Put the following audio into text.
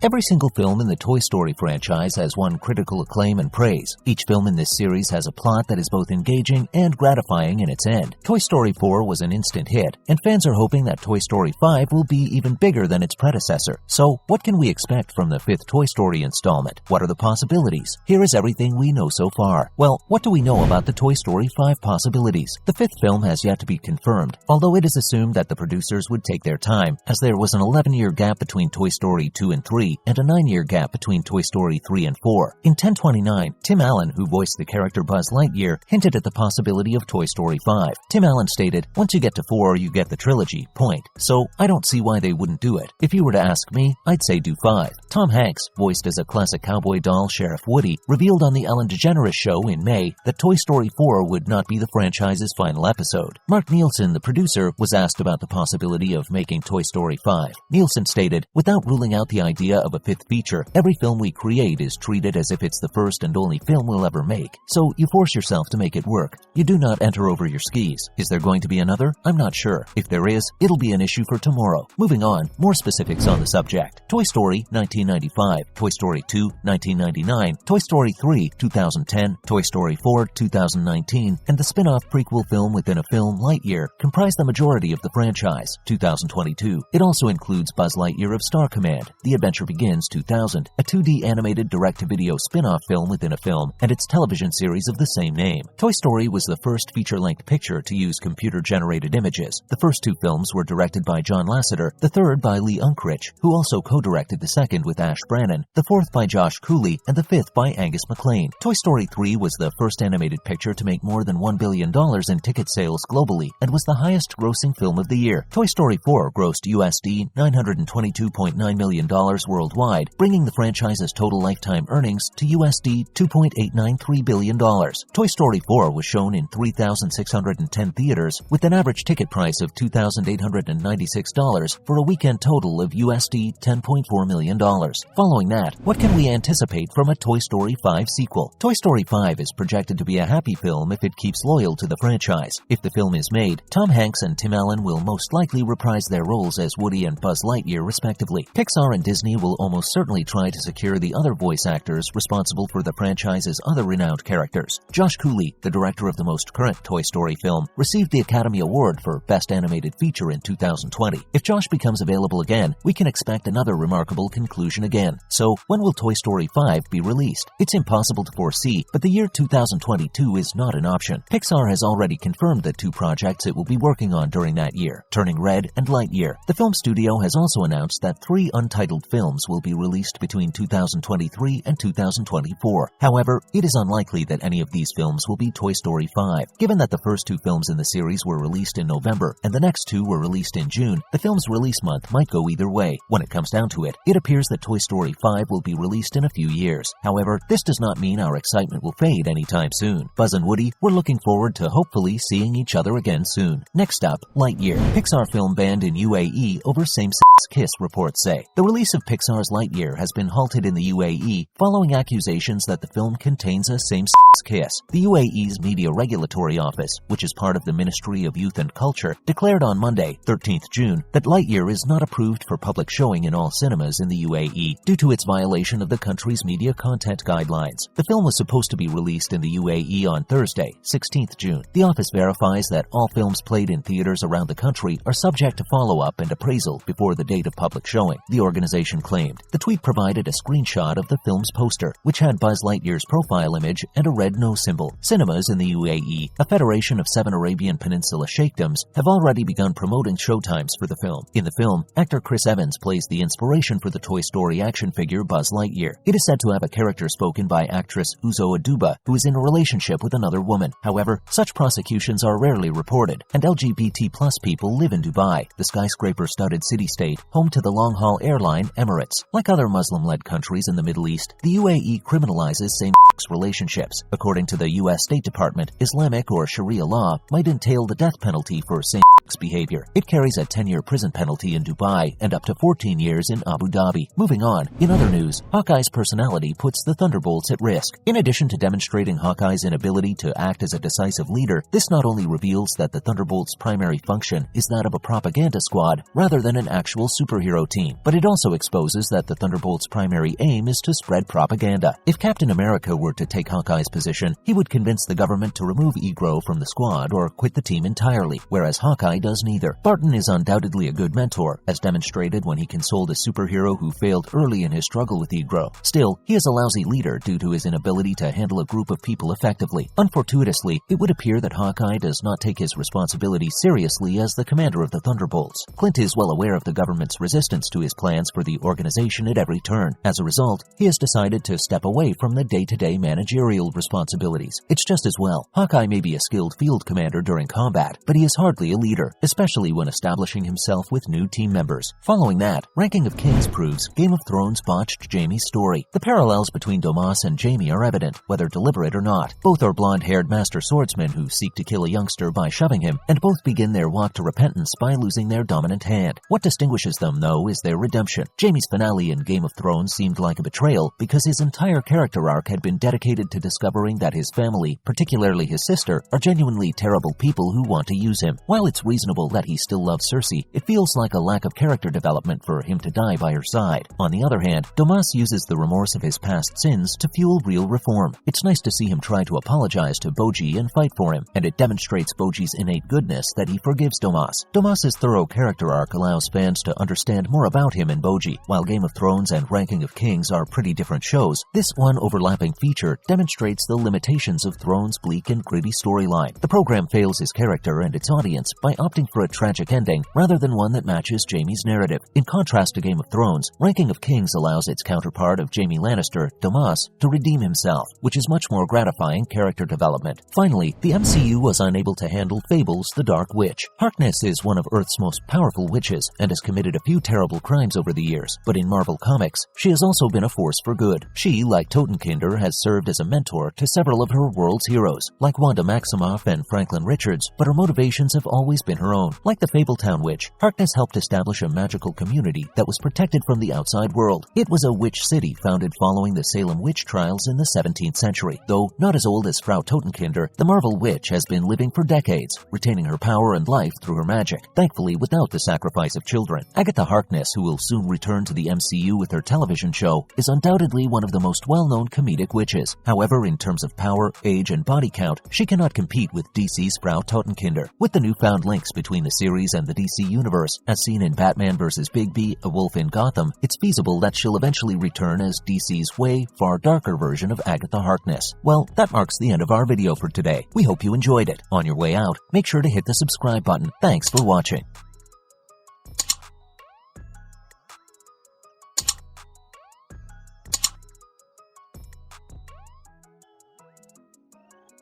Every single film in the Toy Story franchise has won critical acclaim and praise. Each film in this series has a plot that is both engaging and gratifying in its end. Toy Story 4 was an instant hit, and fans are hoping that Toy Story 5 will be even bigger than its predecessor. So, what can we expect from the fifth Toy Story installment? What are the possibilities? Here is everything we know so far. Well, what do we know about the Toy Story 5 possibilities? The fifth film has yet to be confirmed, although it is assumed that the producers would take their time, as there was an 11-year gap between Toy Story 2 and 3, and a 9-year gap between Toy Story 3 and 4. In 1029, Tim Allen, who voiced the character Buzz Lightyear, hinted at the possibility of Toy Story 5. Tim Allen stated, "Once you get to 4, you get the trilogy, point. So, I don't see why they wouldn't do it. If you were to ask me, I'd say do 5. Tom Hanks, voiced as a classic cowboy doll Sheriff Woody, revealed on The Ellen DeGeneres Show in May that Toy Story 4 would not be the franchise's final episode. Mark Nielsen, the producer, was asked about the possibility of making Toy Story 5. Nielsen stated, "Without ruling out the idea of a fifth feature, every film we create is treated as if it's the first and only film we'll ever make. So you force yourself to make it work. You do not enter over your skis. Is there going to be another? I'm not sure. If there is, it'll be an issue for tomorrow." Moving on, more specifics on the subject. Toy Story 1995, Toy Story 2 1999, Toy Story 3 2010, Toy Story 4 2019, and the spin-off prequel film within a film, Lightyear, comprise the majority of the franchise, 2022. It also includes Buzz Lightyear of Star Command, The Adventure Begins 2000, a 2D animated direct-to-video spin-off film within a film, and its television series of the same name. Toy Story was the first feature-length picture to use computer-generated images. The first two films were directed by John Lasseter, the third by Lee Unkrich, who also co-directed the second with Ash Brannon, the fourth by Josh Cooley, and the fifth by Angus MacLean. Toy Story 3 was the first animated picture to make more than $1 billion in ticket sales globally, and was the highest-grossing film of the year. Toy Story 4 grossed USD $922.9 million worldwide, bringing the franchise's total lifetime earnings to USD $2.893 billion. Toy Story 4 was shown in 3,610 theaters, with an average ticket price of $2,896 for a weekend total of USD $10.4 million. Following that, what can we anticipate from a Toy Story 5 sequel? Toy Story 5 is projected to be a happy film if it keeps loyal to the franchise. If the film is made, Tom Hanks and Tim Allen will most likely reprise their roles as Woody and Buzz Lightyear respectively. Pixar and Disney will almost certainly try to secure the other voice actors responsible for the franchise's other renowned characters. Josh Cooley, the director of the most current Toy Story film, received the Academy Award for Best Animated Feature in 2020. If Josh becomes available again, we can expect another remarkable conclusion again. So, when will Toy Story 5 be released? It's impossible to foresee, but the year 2022 is not an option. Pixar has already confirmed the two projects it will be working on during that year, Turning Red and Lightyear. The film studio has also announced that 3 untitled films will be released between 2023 and 2024. However, it is unlikely that any of these films will be Toy Story 5. Given that the first 2 films in the series were released in November and the next 2 were released in June, the film's release month might go either way. When it comes down to it, it appears that Toy Story 5 will be released in a few years. However, this does not mean our excitement will fade anytime soon. Buzz and Woody, we're looking forward to hopefully seeing each other again soon. Next up, Lightyear. Pixar film banned in UAE over same-sex kiss, reports say. The release of Pixar's Lightyear has been halted in the UAE following accusations that the film contains a same-sex kiss. The UAE's Media Regulatory Office, which is part of the Ministry of Youth and Culture, declared on Monday, 13th June, that Lightyear is not approved for public showing in all cinemas in the UAE due to its violation of the country's media content guidelines. The film was supposed to be released in the UAE on Thursday, 16th June. The office verifies that all films played in theaters around the country are subject to follow-up and appraisal before the date of public showing, the organization claimed. The tweet provided a screenshot of the film's poster, which had Buzz Lightyear's profile image and a red no symbol. Cinemas in the UAE, a federation of 7 Arabian Peninsula sheikdoms, have already begun promoting showtimes for the film. In the film, actor Chris Evans plays the inspiration for the Toy Story action figure Buzz Lightyear. It is said to have a character spoken by actress Uzo Aduba, who is in a relationship with another woman. However, such prosecutions are rarely reported, and LGBT+ people live in Dubai, the skyscraper-studded city-state, home to the long-haul airline Emirates. Like other Muslim-led countries in the Middle East, the UAE criminalizes same-sex relationships. According to the U.S. State Department, Islamic or Sharia law might entail the death penalty for same-sex behavior. It carries a 10-year prison penalty in Dubai and up to 14 years in Abu Dhabi. Moving on, in other news, Hawkeye's personality puts the Thunderbolts at risk. In addition to demonstrating Hawkeye's inability to act as a decisive leader, this not only reveals that the Thunderbolts' primary function is that of a propaganda squad rather than an actual superhero team, but it also exposes supposes that the Thunderbolts' primary aim is to spread propaganda. If Captain America were to take Hawkeye's position, he would convince the government to remove Egro from the squad or quit the team entirely, whereas Hawkeye does neither. Barton is undoubtedly a good mentor, as demonstrated when he consoled a superhero who failed early in his struggle with Egro. Still, he is a lousy leader due to his inability to handle a group of people effectively. Unfortuitously, it would appear that Hawkeye does not take his responsibility seriously as the commander of the Thunderbolts. Clint is well aware of the government's resistance to his plans for the organization at every turn. As a result, he has decided to step away from the day-to-day managerial responsibilities. It's just as well. Hawkeye may be a skilled field commander during combat, but he is hardly a leader, especially when establishing himself with new team members. Following that, Ranking of Kings proves Game of Thrones botched Jaime's story. The parallels between Domas and Jaime are evident, whether deliberate or not. Both are blonde-haired master swordsmen who seek to kill a youngster by shoving him, and both begin their walk to repentance by losing their dominant hand. What distinguishes them, though, is their redemption. Jaime's finale in Game of Thrones seemed like a betrayal because his entire character arc had been dedicated to discovering that his family, particularly his sister, are genuinely terrible people who want to use him. While it's reasonable that he still loves Cersei, it feels like a lack of character development for him to die by her side. On the other hand, Domas uses the remorse of his past sins to fuel real reform. It's nice to see him try to apologize to Boji and fight for him, and it demonstrates Boji's innate goodness that he forgives Domas. Domas's thorough character arc allows fans to understand more about him and Boji. While Game of Thrones and Ranking of Kings are pretty different shows, this one overlapping feature demonstrates the limitations of Thrones' bleak and gritty storyline. The program fails his character and its audience by opting for a tragic ending rather than one that matches Jaime's narrative. In contrast to Game of Thrones, Ranking of Kings allows its counterpart of Jaime Lannister, Domas, to redeem himself, which is much more gratifying character development. Finally, the MCU was unable to handle Fables the Dark Witch. Harkness is one of Earth's most powerful witches and has committed a few terrible crimes over the years, but in Marvel Comics, she has also been a force for good. She, like Totenkinder, has served as a mentor to several of her world's heroes, like Wanda Maximoff and Franklin Richards, but her motivations have always been her own. Like the Fabletown Witch, Harkness helped establish a magical community that was protected from the outside world. It was a witch city founded following the Salem witch trials in the 17th century. Though not as old as Frau Totenkinder, the Marvel Witch has been living for decades, retaining her power and life through her magic, thankfully without the sacrifice of children. Agatha Harkness, who will soon return to the MCU with her television show, is undoubtedly one of the most well-known comedic witches. However, in terms of power, age, and body count, she cannot compete with DC's Frau Totenkinder. With the newfound links between the series and the DC universe, as seen in Batman vs. Bigby, A Wolf in Gotham, it's feasible that she'll eventually return as DC's way, far darker version of Agatha Harkness. Well, that marks the end of our video for today. We hope you enjoyed it. On your way out, make sure to hit the subscribe button. Thanks for watching.